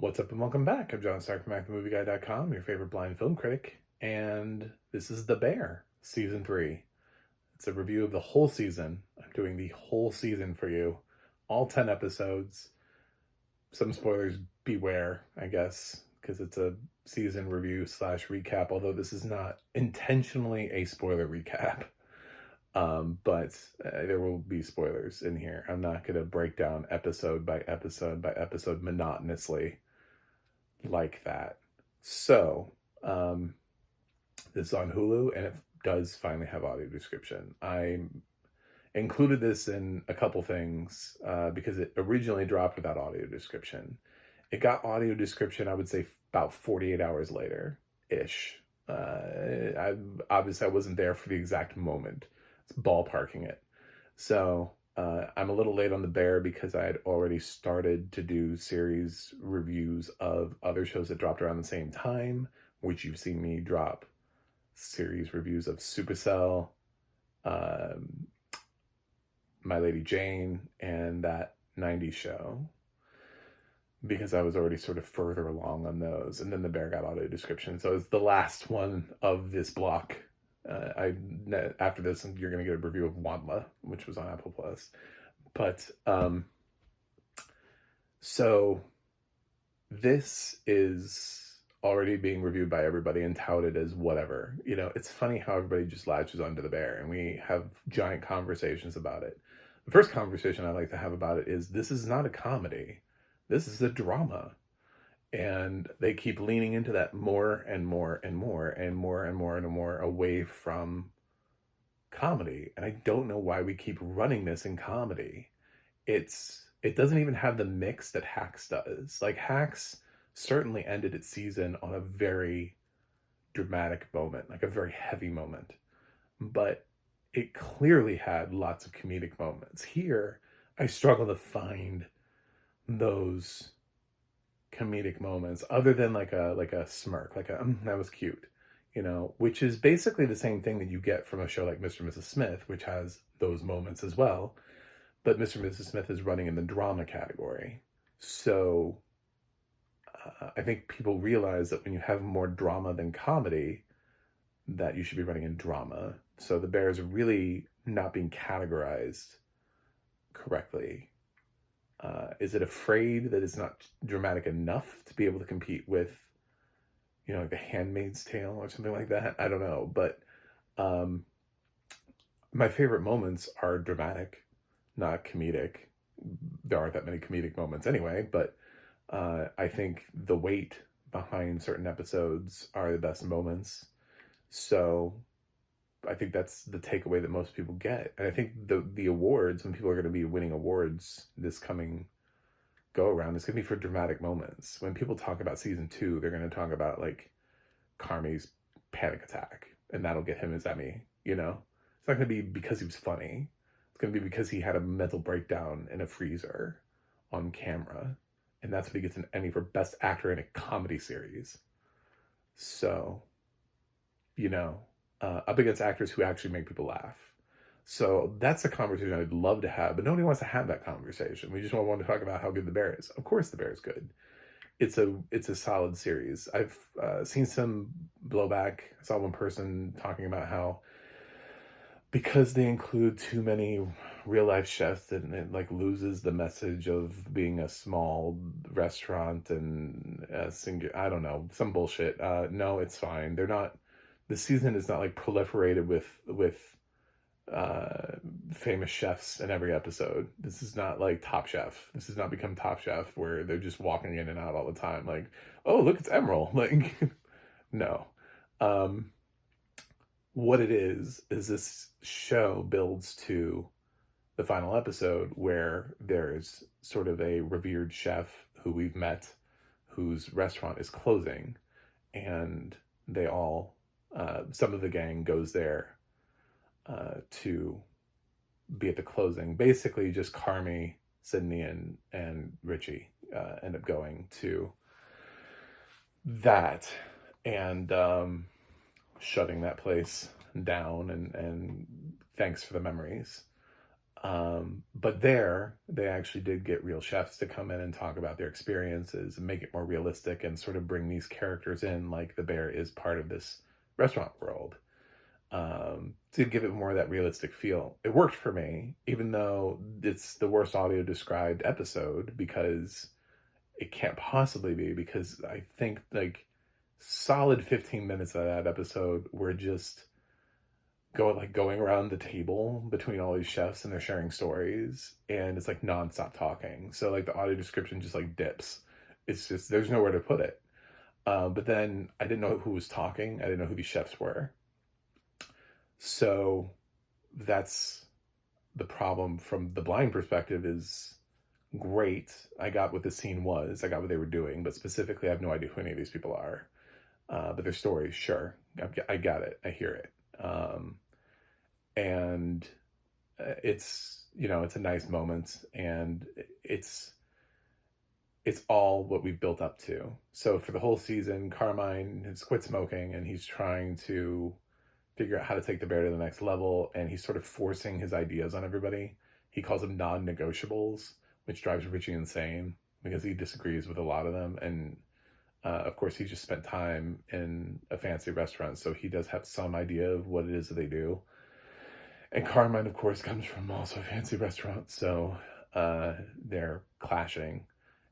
What's up and welcome back. I'm John Stark from ActiveMovieGuy.com, your favorite blind film critic, and this is The Bear, Season 3. It's a review of the whole season. I'm doing the whole season for you, all 10 episodes. Some spoilers beware, I guess, because it's a season review slash recap, although this is not intentionally a spoiler recap. But there will be spoilers in here. I'm not going to break down episode by episode monotonously like that. So, this is on Hulu, and it does finally have audio description. I included this in a couple things because it originally dropped without audio description. It got audio description, I would say, about 48 hours later ish. Obviously I wasn't there for the exact moment. It's ballparking it. So I'm a little late on The Bear because I had already started to do series reviews of other shows that dropped around the same time, which you've seen me drop series reviews of Supercell, My Lady Jane, and that 90s show, because I was already sort of further along on those. And then The Bear got audio description. So it's the last one of this block. After this, you're going to get a review of Wandla, which was on Apple Plus. But so this is already being reviewed by everybody and touted as whatever. You know, it's funny how everybody just latches onto The Bear, and we have giant conversations about it. The first conversation I like to have about it is, this is not a comedy. This is a drama. And they keep leaning into that more and more and more and more and more and more away from comedy. And I don't know why we keep running this in comedy. It doesn't even have the mix that Hacks does. Like, Hacks certainly ended its season on a very dramatic moment, like a very heavy moment. But it clearly had lots of comedic moments. Here, I struggle to find those comedic moments other than like a smirk, like that was cute, you know, which is basically the same thing that you get from a show like Mr. and Mrs. Smith, which has those moments as well. But Mr. and Mrs. Smith is running in the drama category. So I think people realize that when you have more drama than comedy, that you should be running in drama. So The Bear is really not being categorized correctly. Is it afraid that it's not dramatic enough to be able to compete with, you know, like The Handmaid's Tale or something like that? I don't know. But my favorite moments are dramatic, not comedic. There aren't that many comedic moments anyway, but I think the weight behind certain episodes are the best moments. So I think that's the takeaway that most people get. And I think the awards, when people are going to be winning awards this coming go around, it's going to be for dramatic moments. When people talk about season 2, they're going to talk about like Carmi's panic attack, and that'll get him his Emmy, you know? It's not going to be because he was funny. It's going to be because he had a mental breakdown in a freezer on camera. And that's when he gets an Emmy for Best Actor in a Comedy Series. So, you know, up against actors who actually make people laugh. So that's a conversation I'd love to have, but nobody wants to have that conversation. We just want to talk about how good The Bear is. Of course The Bear is good. It's a solid series. I've seen some blowback. I saw one person talking about how because they include too many real life chefs, and it like loses the message of being a small restaurant and I don't know, some bullshit. No, it's fine. They're not. The season is not like proliferated with famous chefs in every episode. This is not like Top Chef. This has not become Top Chef where they're just walking in and out all the time. Like, oh, look, it's Emerald. Like, no. What it is this show builds to the final episode where there's sort of a revered chef who we've met, whose restaurant is closing, and they all, some of the gang goes there to be at the closing. Basically, just Carmi, Sydney, and Richie end up going to that and shutting that place down. And thanks for the memories. But there, they actually did get real chefs to come in and talk about their experiences and make it more realistic and sort of bring these characters in, like the bear is part of this restaurant world, to give it more of that realistic feel. It worked for me, even though it's the worst audio described episode, because it can't possibly be, because I think like solid 15 minutes of that episode were just going around the table between all these chefs, and they're sharing stories, and it's like nonstop talking. So like the audio description just like dips. It's just there's nowhere to put it. But then I didn't know who was talking. I didn't know who these chefs were. So that's the problem from the blind perspective. Is great. I got what the scene was. I got what they were doing, but specifically, I have no idea who any of these people are. But their stories, sure, I got it. I hear it. And it's it's a nice moment, and it's it's all what we've built up to. So for the whole season, Carmine has quit smoking, and he's trying to figure out how to take the bear to the next level, and he's sort of forcing his ideas on everybody. He calls them non-negotiables, which drives Richie insane because he disagrees with a lot of them. And of course, he just spent time in a fancy restaurant, so he does have some idea of what it is that they do. And Carmine, of course, comes from also a fancy restaurant, so they're clashing.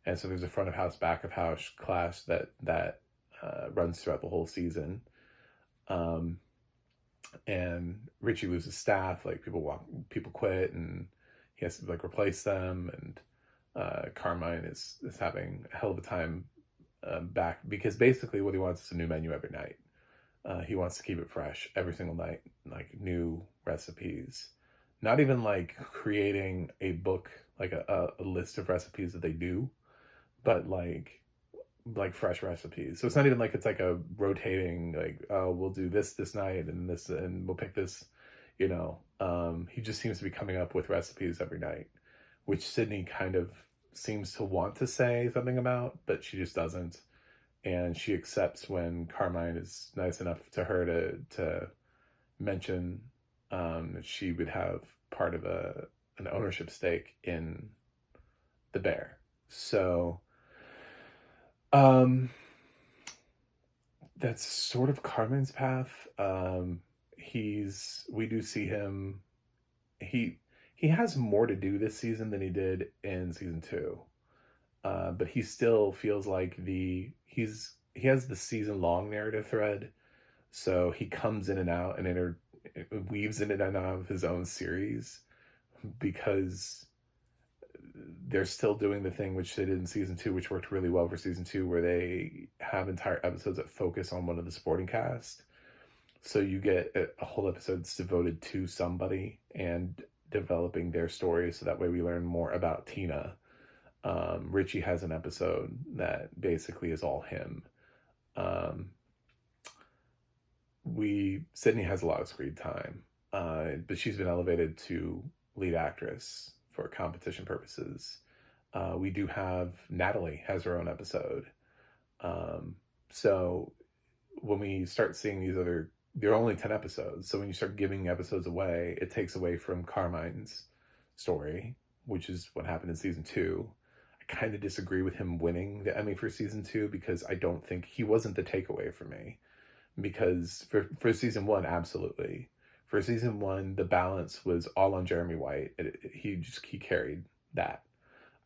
And so there's a front of house, back of house clash that runs throughout the whole season. Um, and Richie loses staff, like people quit, and he has to like replace them. And Carmine is having a hell of a time back, because basically what he wants is a new menu every night. He wants to keep it fresh every single night, like new recipes. Not even like creating a book, like a list of recipes that they do, but like fresh recipes. So it's not even like it's like a rotating, like, oh, we'll do this night and this, and we'll pick this, you know. He just seems to be coming up with recipes every night, which Sydney kind of seems to want to say something about, but she just doesn't. And she accepts when Carmine is nice enough to her to mention that she would have part of an ownership stake in the bear. So that's sort of Carmen's path. We do see him. He has more to do this season than he did in season 2. But he still feels like he has the season long narrative thread. So he comes in and out and weaves in and out of his own series, because they're still doing the thing which they did in season 2, which worked really well for season 2, where they have entire episodes that focus on one of the supporting cast. So you get a whole episode that's devoted to somebody and developing their story. So that way we learn more about Tina. Richie has an episode that basically is all him. Sydney has a lot of screen time, but she's been elevated to lead actress for competition purposes. We do have Natalie has her own episode. So when we start seeing there are only 10 episodes. So when you start giving episodes away, it takes away from Carmine's story, which is what happened in season 2. I kind of disagree with him winning the Emmy for season 2, because I don't think he wasn't the takeaway for me. Because for season 1, absolutely. For season 1, the balance was all on Jeremy White. He carried that.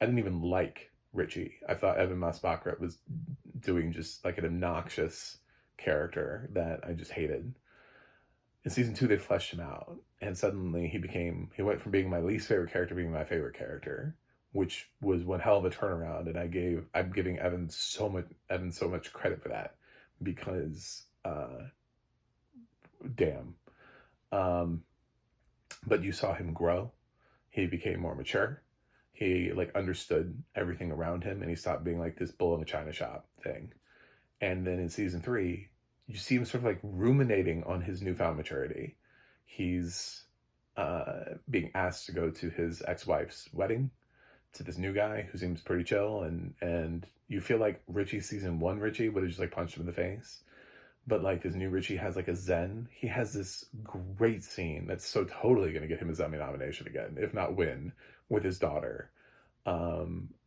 I didn't even like Richie. I thought Evan Moss-Baccarat was doing just like an obnoxious character that I just hated. In season 2, they fleshed him out, and suddenly he went from being my least favorite character to being my favorite character, which was one hell of a turnaround. And I'm giving Evan so much credit for that, because damn. But you saw him grow. He became more mature. He like understood everything around him, and he stopped being like this bull in a china shop thing. And then in season 3, you see him sort of like ruminating on his newfound maturity. He's being asked to go to his ex-wife's wedding, to this new guy who seems pretty chill, and you feel like season 1 Richie would have just like punched him in the face. but like this new Richie has like a zen. He has this great scene that's so totally going to get him his Emmy nomination again, if not win, with his daughter.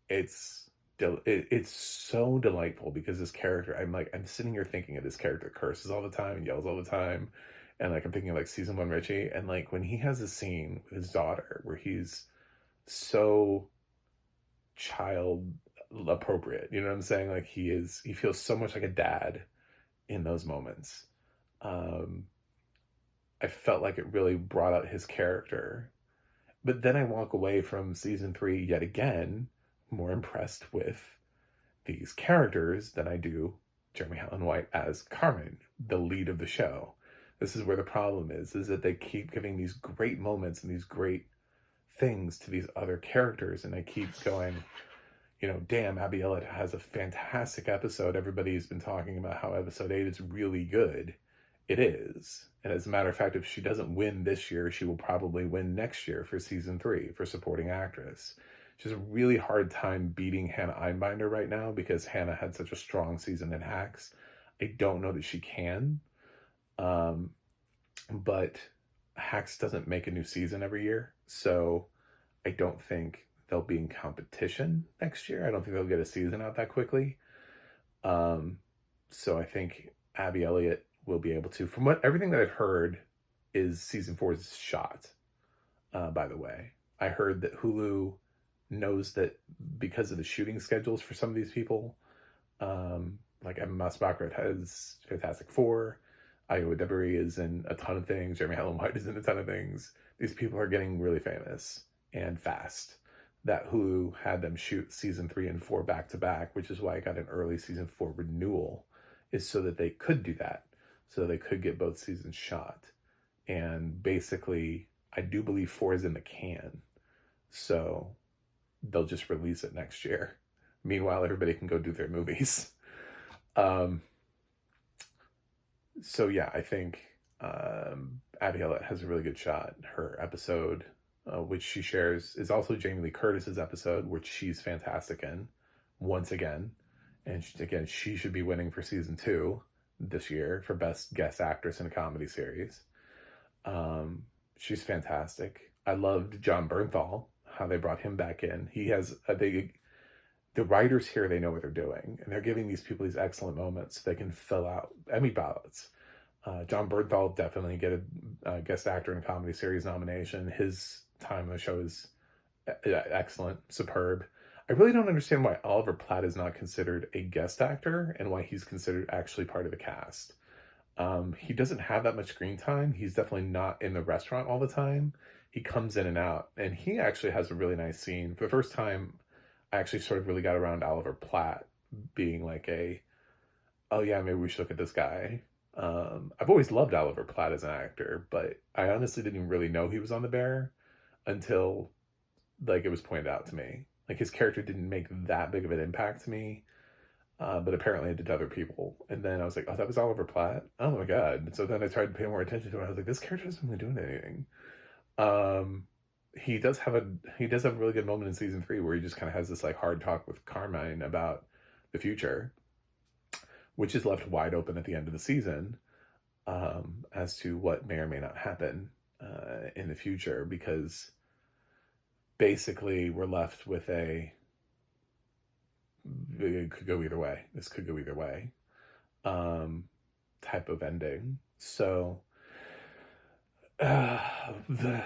It's it's so delightful because this character, I'm sitting here thinking of this character curses all the time and yells all the time, and like I'm thinking of like season one Richie, and like when he has a scene with his daughter where he's so child appropriate, you know what I'm saying? Like he feels so much like a dad in those moments. Um, I felt like it really brought out his character. But then I walk away from season three yet again more impressed with these characters than I do Jeremy Allen White as Carmen, the lead of the show. This is where the problem is that they keep giving these great moments and these great things to these other characters, and I keep going, damn, Abby Elliott has a fantastic episode. Everybody's been talking about how episode 8 is really good. It is. And as a matter of fact, if she doesn't win this year, she will probably win next year for season 3 for supporting actress. She has a really hard time beating Hannah Einbinder right now because Hannah had such a strong season in Hacks. I don't know that she can. But Hacks doesn't make a new season every year. So I don't think they'll be in competition next year. I don't think they'll get a season out that quickly. So I think Abby Elliott will be able to. From everything that I've heard, is season 4's shot. By the way, I heard that Hulu knows that because of the shooting schedules for some of these people, like Emma Moss-Baccarat has Fantastic Four, Iowa Debris is in a ton of things, Jeremy Allen White is in a ton of things. These people are getting really famous and fast. That Hulu had them shoot season 3 and 4 back to back, which is why I got an early season 4 renewal, is so that they could do that, so they could get both seasons shot. And basically, I do believe 4 is in the can, so they'll just release it next year. Meanwhile, everybody can go do their movies. So yeah, I think Abby Elliott has a really good shot. Her episode, which she shares, is also Jamie Lee Curtis's episode, which she's fantastic in, once again. And she should be winning for season 2 this year for Best Guest Actress in a Comedy Series. She's fantastic. I loved John Bernthal, how they brought him back in. He has, the writers here, they know what they're doing, and they're giving these people these excellent moments so they can fill out Emmy ballots. John Bernthal definitely get a guest actor in a comedy series nomination. His time on the show is excellent, superb. I really don't understand why Oliver Platt is not considered a guest actor and why he's considered actually part of the cast. He doesn't have that much screen time. He's definitely not in the restaurant all the time. He comes in and out, and he actually has a really nice scene. For the first time, I actually sort of really got around Oliver Platt being like oh yeah, maybe we should look at this guy. I've always loved Oliver Platt as an actor, but I honestly didn't even really know he was on The Bear until like it was pointed out to me. Like his character didn't make that big of an impact to me, but apparently it did to other people. And then I was like, oh, that was Oliver Platt? Oh my god. And so then I tried to pay more attention to it. I was like, this character isn't really doing anything. He does have a really good moment in season 3 where he just kind of has this like hard talk with Carmine about the future, which is left wide open at the end of the season, as to what may or may not happen in the future, because basically we're left with it could go either way. This could go either way type of ending. So the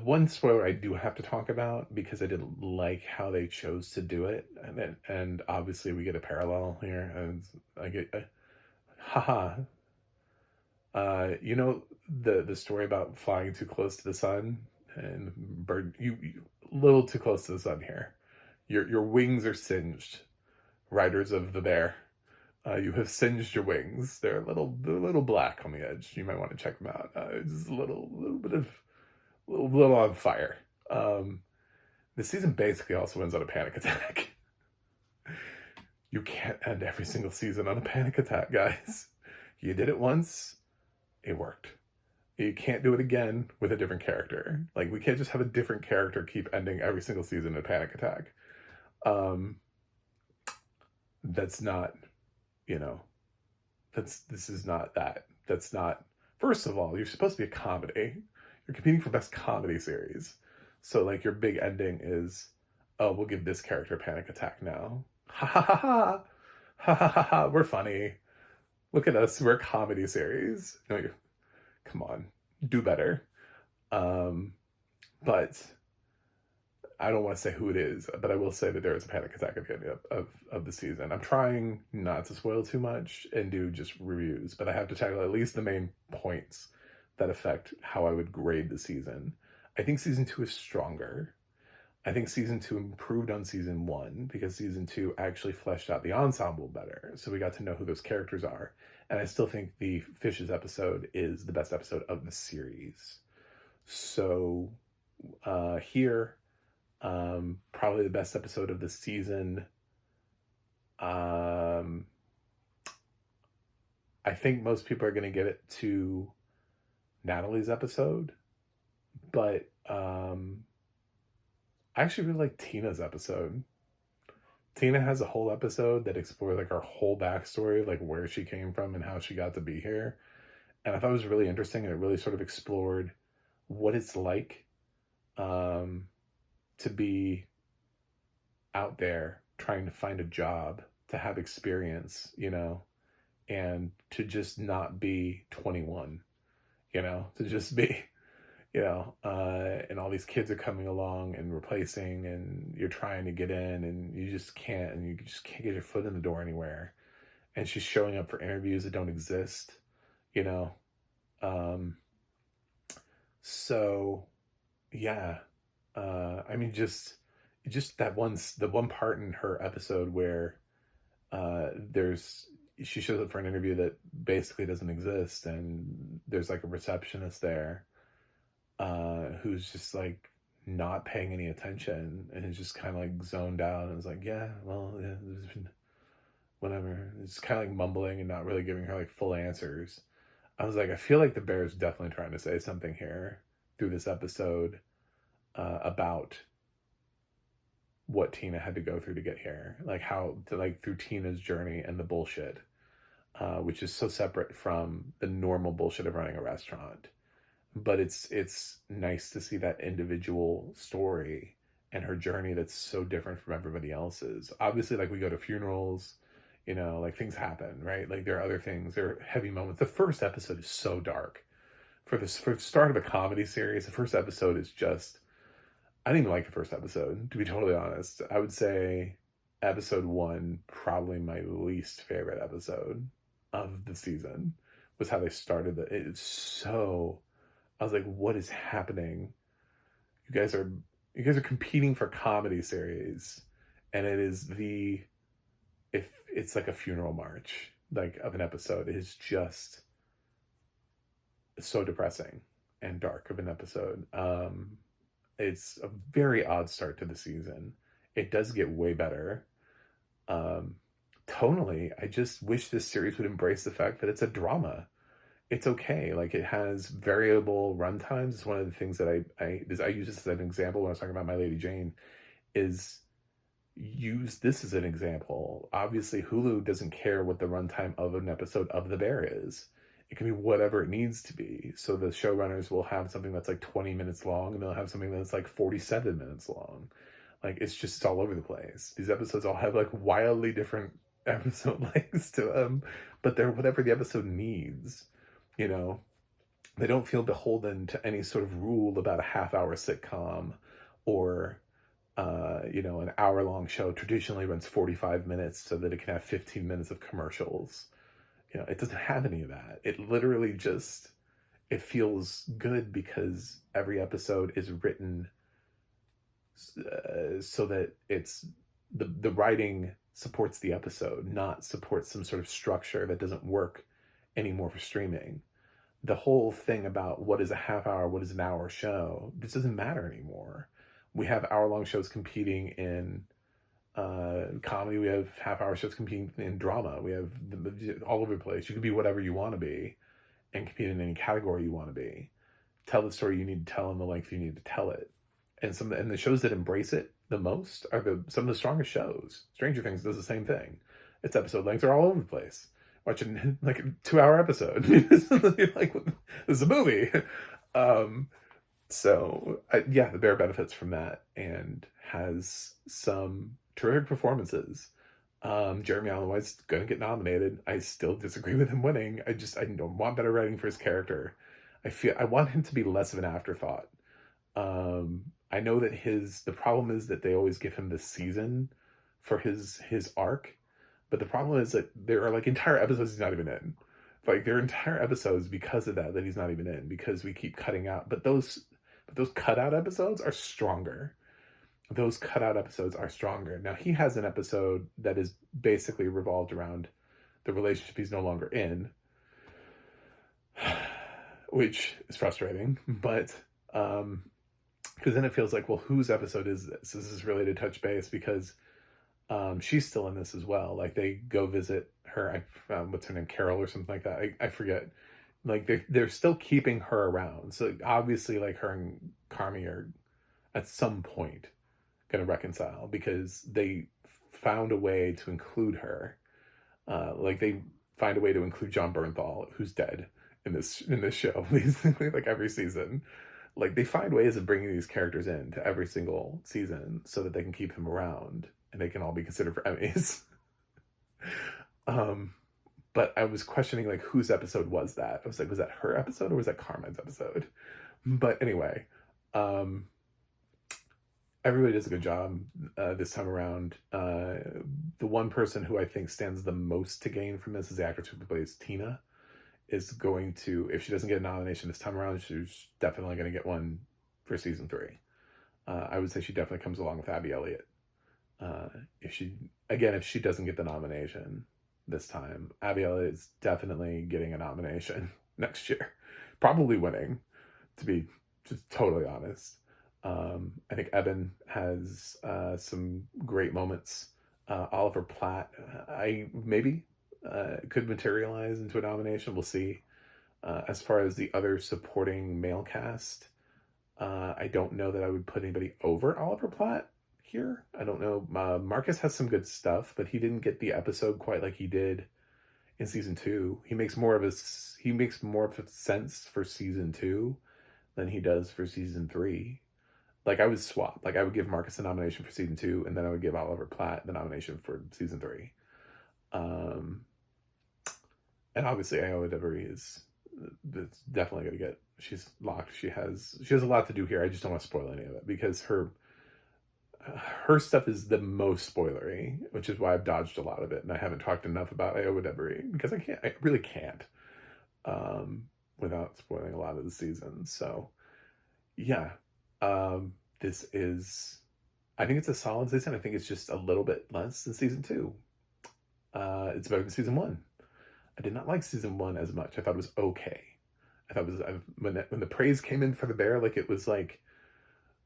one spoiler I do have to talk about, because I didn't like how they chose to do it, and obviously we get a parallel here, and I get haha. The story about flying too close to the sun and bird, you a little too close to the sun here. Your wings are singed, riders of the Bear. You have singed your wings. They're a little black on the edge. You might want to check them out. Just a little on fire. The season basically also ends on a panic attack. You can't end every single season on a panic attack, guys. You did it once, it worked. You can't do it again with a different character. Like, we can't just have a different character keep ending every single season in a panic attack. That's not, This is not that. That's not. First of all, you're supposed to be a comedy. You're competing for best comedy series. So like your big ending is, oh, we'll give this character a panic attack now. Ha ha ha ha. Ha ha ha ha. We're funny. Look at us. We're a comedy series. No, you come on. Do better. Um, but I don't want to say who it is, but I will say that there is a panic attack at the end of the season. I'm trying not to spoil too much and do just reviews, but I have to tackle at least the main points that affect how I would grade the season. I think season two is stronger. I think season two improved on season one because season two actually fleshed out the ensemble better. So we got to know who those characters are. And I still think the Fishes episode is the best episode of the series. So here, probably the best episode of the season. I think most people are going to give it to Natalie's episode, but I actually really like Tina's episode. Tina has a whole episode that explores like her whole backstory, like where she came from and how she got to be here. And I thought it was really interesting, and it really sort of explored what it's like to be out there trying to find a job, to have experience, and to just not be 21, to just be, and all these kids are coming along and replacing, and you're trying to get in and you just can't, and you just can't get your foot in the door anywhere. And she's showing up for interviews that don't exist, you know? So yeah, I mean, just the one part in her episode where she shows up for an interview that basically doesn't exist, and there's like a receptionist there who's just like not paying any attention and is just kind of like zoned out and is like, yeah, well, yeah, there's been whatever. It's kind of like mumbling and not really giving her like full answers. I was like, I feel like the Bear's definitely trying to say something here through this episode about what Tina had to go through to get here, like how to, like through Tina's journey and the bullshit, which is so separate from the normal bullshit of running a restaurant. But it's nice to see that individual story and her journey that's so different from everybody else's. Obviously, like we go to funerals, like things happen, right? Like there are other things, there are heavy moments. The first episode is so dark. For the start of a comedy series, the first episode is just, I didn't even like the first episode, to be totally honest. I would say episode one, probably my least favorite episode of the season, was how they started it. It's so, I was like, what is happening? You guys are competing for comedy series, and if it's like a funeral march, like of an episode. It is just so depressing and dark of an episode. It's a very odd start to the season. It does get way better. Tonally, I just wish this series would embrace the fact that it's a drama. It's okay. Like, it has variable runtimes. It's one of the things that I use this as an example when I was talking about My Lady Jane, is use this as an example. Obviously, Hulu doesn't care what the runtime of an episode of The Bear is. It can be whatever it needs to be. So the showrunners will have something that's like 20 minutes long, and they'll have something that's like 47 minutes long. Like, it's all over the place. These episodes all have like wildly different episode lengths to them, but they're whatever the episode needs. They don't feel beholden to any sort of rule about a half-hour sitcom, or an hour-long show traditionally runs 45 minutes so that it can have 15 minutes of commercials. It doesn't have any of that. It literally just, it feels good because every episode is written so that it's the writing supports the episode, not supports some sort of structure that doesn't work anymore for streaming. The whole thing about what is a half hour, what is an hour show, this doesn't matter anymore. We have hour-long shows competing in comedy. We have half-hour shows competing in drama. We have all over the place. You can be whatever you want to be and compete in any category you want to be. Tell the story you need to tell in the length you need to tell it. And the shows that embrace it the most are some of the strongest shows. Stranger Things does the same thing. Its episode lengths are all over the place. watching like a 2 hour episode. You're like, this is a movie. Um, yeah, the bear benefits from that and has some terrific performances. Jeremy Allen White's gonna get nominated. I still disagree with him winning. I don't want better writing for his character. I want him to be less of an afterthought. I know that the problem is that they always give him this season for his arc, but the problem is that there are like entire episodes he's not even in. Like there are entire episodes because of that he's not even in, because we keep cutting out. But those cutout episodes are stronger. Those cutout episodes are stronger. Now he has an episode that is basically revolved around the relationship he's no longer in, which is frustrating. But because then it feels like, well, whose episode is this? This is really to touch base because she's still in this as well. Like they go visit her. What's her name? Carol or something like that. I forget. Like they're still keeping her around. So obviously, like her and Carmi are at some point going to reconcile because they found a way to include her. Like they find a way to include John Bernthal, who's dead in this show, basically like every season. Like they find ways of bringing these characters in to every single season so that they can keep them around and they can all be considered for Emmys. But I was questioning like whose episode was that? I was like, was that her episode or was that Carmine's episode? But anyway, everybody does a good job this time around. The one person who I think stands the most to gain from this is the actress who plays Tina. Is going to, if she doesn't get a nomination this time around, she's definitely going to get one for season 3. I would say she definitely comes along with Abby Elliott. If she doesn't get the nomination this time, Abby Elliott is definitely getting a nomination next year, probably winning, to be just totally honest. I think Eben has some great moments. Oliver Platt, could materialize into a nomination. We'll see. As far as the other supporting male cast, I don't know that I would put anybody over Oliver Platt here. I don't know. Marcus has some good stuff, but he didn't get the episode quite like he did in season 2. He makes more of a sense for season 2 than he does for season 3. Like I would swap. Like I would give Marcus a nomination for season 2, and then I would give Oliver Platt the nomination for season 3. And obviously Iowa Devery is definitely going to get. She's locked. She has a lot to do here. I just don't want to spoil any of it because her stuff is the most spoilery, which is why I've dodged a lot of it, and I haven't talked enough about Iowa Devery because I really can't, without spoiling a lot of the season. So, yeah, this is. I think it's a solid season. I think it's just a little bit less than season 2. It's better than season 1. I did not like season 1 as much. I thought it was okay. I thought when the praise came in for the bear, like it was like,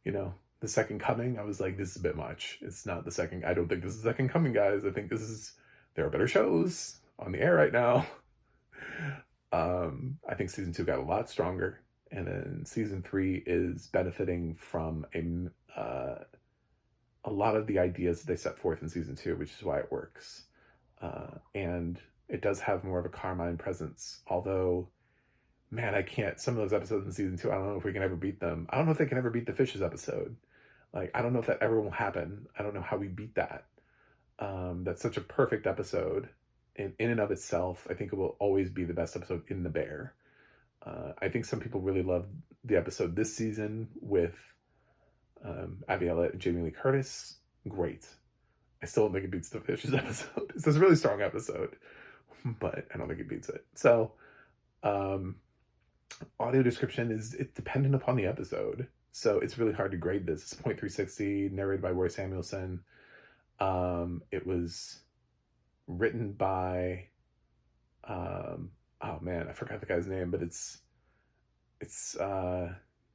the second coming. I was like, this is a bit much. It's not the second. I don't think this is the second coming, guys. I think there are better shows on the air right now. I think season 2 got a lot stronger, and then season 3 is benefiting from a lot of the ideas that they set forth in season 2, which is why it works. And it does have more of a Carmine presence, although, man, I can't. Some of those episodes in season 2, I don't know if we can ever beat them. I don't know if they can ever beat the Fishes episode. Like, I don't know if that ever will happen. I don't know how we beat that. That's such a perfect episode in and of itself. I think it will always be the best episode in The Bear. I think some people really love the episode this season with Abby Elliott and Jamie Lee Curtis. Great. I still don't think it beats the Fishes episode. It's a really strong episode, but I don't think it beats it. So, audio description is dependent upon the episode. So it's really hard to grade this. It's 0.360, narrated by Roy Samuelson. It was written by, oh man, I forgot the guy's name, but it's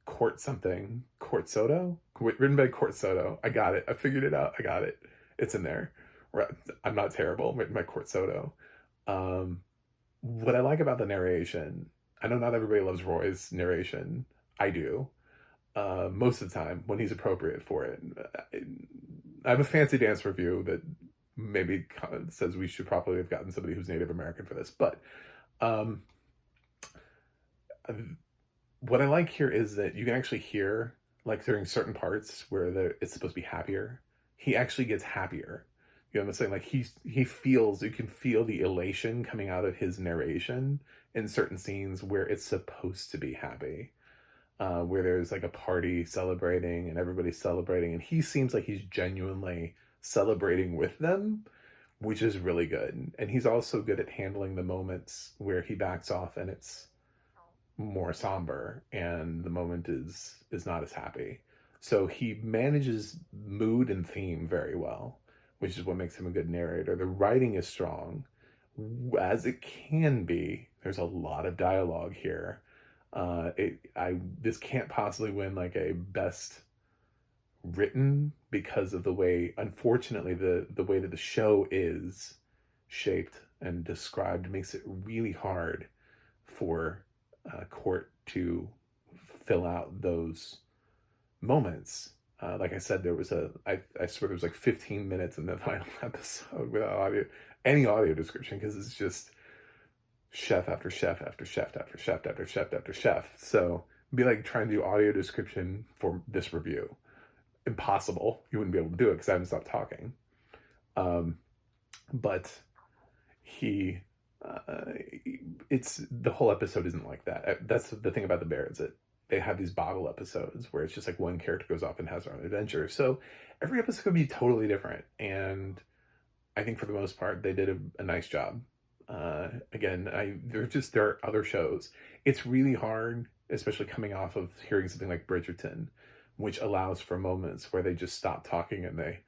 Court something. Court Soto? Written by Court Soto. I got it. I figured it out. I got it. It's in there. I'm not terrible. Written by Court Soto. What I like about the narration, I know not everybody loves Roy's narration. I do. Most of the time when he's appropriate for it. I have a fancy dance review that maybe says we should probably have gotten somebody who's Native American for this. But um, what I like here is that you can actually hear, like during certain parts where it's supposed to be happier, he actually gets happier. You know what I'm saying? Like he feels, you can feel the elation coming out of his narration in certain scenes where it's supposed to be happy, where there's like a party celebrating and everybody's celebrating, and he seems like he's genuinely celebrating with them, which is really good. And he's also good at handling the moments where he backs off and it's more somber and the moment is not as happy. So he manages mood and theme very well, which is what makes him a good narrator. The writing is strong as it can be. There's a lot of dialogue here. This can't possibly win like a best written because of the way, unfortunately, the way that the show is shaped and described makes it really hard for Court to fill out those moments. Like I said, I swear there was like 15 minutes in the final episode without any audio description, because it's just chef after chef after chef after chef after chef after chef. So it'd be like trying to do audio description for this review. Impossible. You wouldn't be able to do it because I haven't stopped talking. But he it's the whole episode isn't like that. That's the thing about The Bear, is that they have these bottle episodes where it's just like one character goes off and has their own adventure. So every episode could be totally different, and I think for the most part they did a nice job. Again, there are other shows. It's really hard, especially coming off of hearing something like Bridgerton, which allows for moments where they just stop talking and they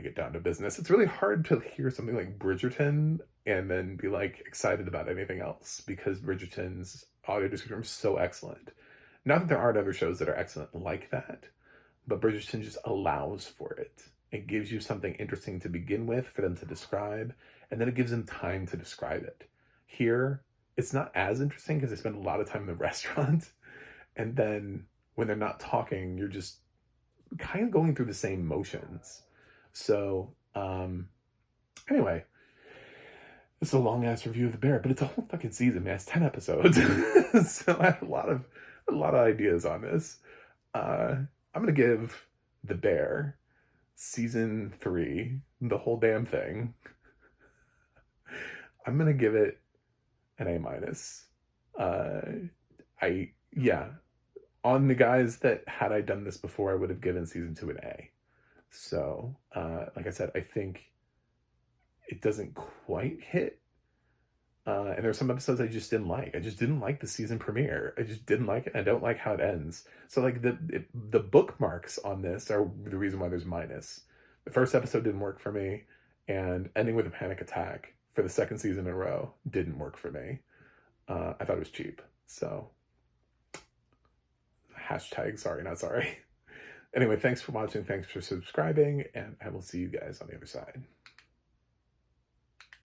get down to business. It's really hard to hear something like Bridgerton and then be like excited about anything else, because Bridgerton's audio description is so excellent. Not that there aren't other shows that are excellent like that, but Bridgerton just allows for it. It gives you something interesting to begin with for them to describe, and then it gives them time to describe it. Here, it's not as interesting because they spend a lot of time in the restaurant, and then when they're not talking, you're just kind of going through the same motions. So, anyway, it's a long ass review of The Bear, but it's a whole fucking season, man. It's 10 episodes. So I have a lot of ideas on this. I'm gonna give The Bear season 3, the whole damn thing, I'm gonna give it an A minus. Yeah, on the guys that had I done this before, I would have given season 2 an A. So, like I said, I think it doesn't quite hit. And there's some episodes I just didn't like. I just didn't like the season premiere. I just didn't like it. I don't like how it ends. So like the bookmarks on this are the reason why there's minus. The first episode didn't work for me, and ending with a panic attack for the second season in a row didn't work for me. I thought it was cheap. So hashtag sorry, not sorry. Anyway, thanks for watching. Thanks for subscribing, and I will see you guys on the other side.